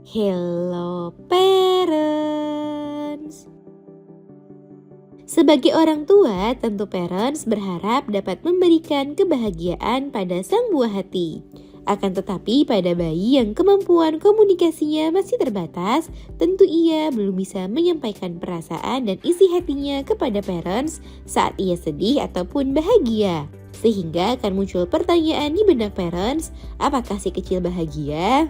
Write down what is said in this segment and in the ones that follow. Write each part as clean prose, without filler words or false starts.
Hello parents. Sebagai orang tua, tentu parents berharap dapat memberikan kebahagiaan pada sang buah hati. Akan tetapi pada bayi yang kemampuan komunikasinya masih terbatas, tentu ia belum bisa menyampaikan perasaan dan isi hatinya kepada parents saat ia sedih ataupun bahagia. Sehingga akan muncul pertanyaan di benak parents, apakah si kecil bahagia?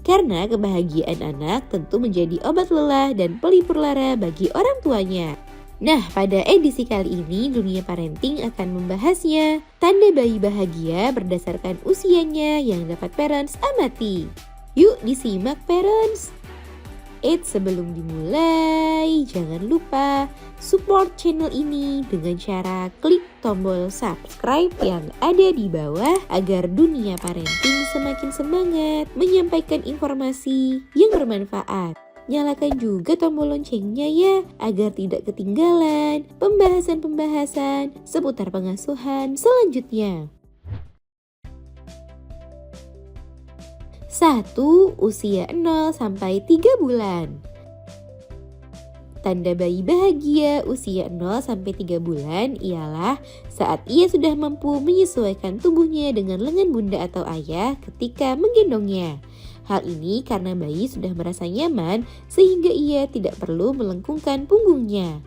Karena kebahagiaan anak tentu menjadi obat lelah dan pelipur lara bagi orang tuanya. Nah, pada edisi kali ini Dunia Parenting akan membahasnya. Tanda bayi bahagia berdasarkan usianya yang dapat parents amati. Yuk disimak parents! Sebelum dimulai, jangan lupa support channel ini dengan cara klik tombol subscribe yang ada di bawah agar Dunia Parenting semakin semangat menyampaikan informasi yang bermanfaat. Nyalakan juga tombol loncengnya ya, agar tidak ketinggalan pembahasan-pembahasan seputar pengasuhan selanjutnya. 1. Usia 0 sampai 3 bulan. Tanda bayi bahagia usia 0 sampai 3 bulan ialah saat ia sudah mampu menyesuaikan tubuhnya dengan lengan bunda atau ayah ketika menggendongnya. Hal ini karena bayi sudah merasa nyaman sehingga ia tidak perlu melengkungkan punggungnya.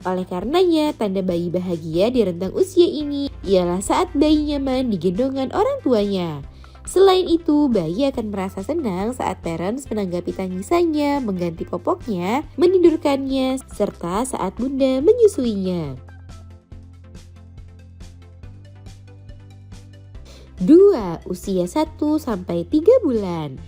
Oleh karenanya, tanda bayi bahagia di rentang usia ini ialah saat bayi nyaman di gendongan orang tuanya. Selain itu, bayi akan merasa senang saat parents menanggapi tangisannya, mengganti popoknya, menidurkannya, serta saat bunda menyusuinya. 2. Usia 1 sampai 3 bulan.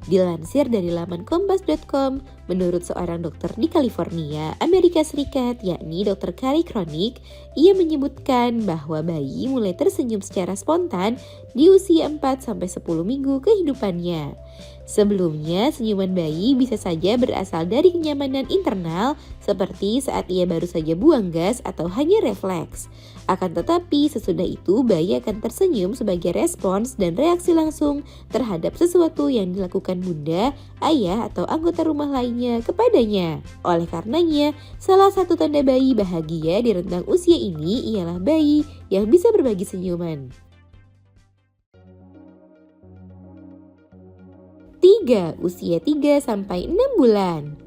Dilansir dari laman kompas.com, menurut seorang dokter di California, Amerika Serikat, yakni Dr. Carey Cronick, ia menyebutkan bahwa bayi mulai tersenyum secara spontan di usia 4-10 minggu kehidupannya. Sebelumnya, senyuman bayi bisa saja berasal dari kenyamanan internal seperti saat ia baru saja buang gas atau hanya refleks. Akan tetapi, sesudah itu bayi akan tersenyum sebagai respons dan reaksi langsung terhadap sesuatu yang dilakukan bunda, ayah, atau anggota rumah lainnya kepadanya. Oleh karenanya, salah satu tanda bayi bahagia di rentang usia ini ialah bayi yang bisa berbagi senyuman. 3. Usia 3 sampai 6 bulan.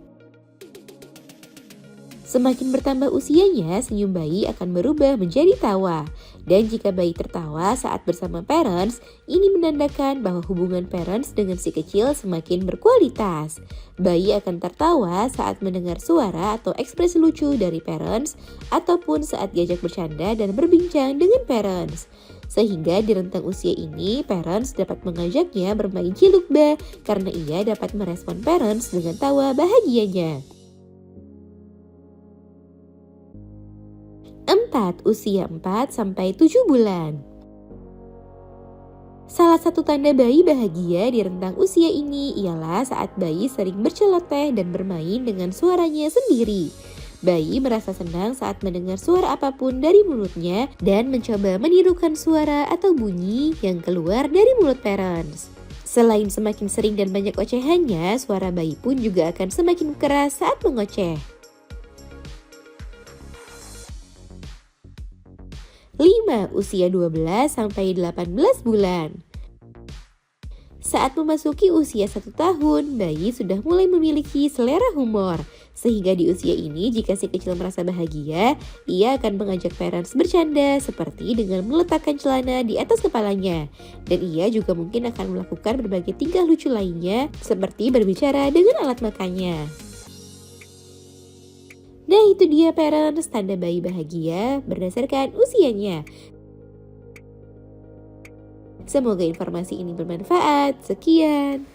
Semakin bertambah usianya, senyum bayi akan berubah menjadi tawa. Dan jika bayi tertawa saat bersama parents, ini menandakan bahwa hubungan parents dengan si kecil semakin berkualitas. Bayi akan tertawa saat mendengar suara atau ekspresi lucu dari parents, ataupun saat diajak bercanda dan berbincang dengan parents. Sehingga di rentang usia ini, parents dapat mengajaknya bermain cilukba karena ia dapat merespon parents dengan tawa bahagianya. 4. Usia 4 sampai 7 bulan. Salah satu tanda bayi bahagia di rentang usia ini ialah saat bayi sering berceloteh dan bermain dengan suaranya sendiri. Bayi merasa senang saat mendengar suara apapun dari mulutnya dan mencoba menirukan suara atau bunyi yang keluar dari mulut parents. Selain semakin sering dan banyak ocehannya, suara bayi pun juga akan semakin keras saat mengoceh. 5. Usia 12 sampai 18 bulan. Saat memasuki usia 1 tahun, bayi sudah mulai memiliki selera humor. Sehingga di usia ini, jika si kecil merasa bahagia, ia akan mengajak parents bercanda seperti dengan meletakkan celana di atas kepalanya. Dan ia juga mungkin akan melakukan berbagai tingkah lucu lainnya seperti berbicara dengan alat makannya. Nah, itu dia parents, tanda bayi bahagia berdasarkan usianya. Semoga informasi ini bermanfaat. Sekian.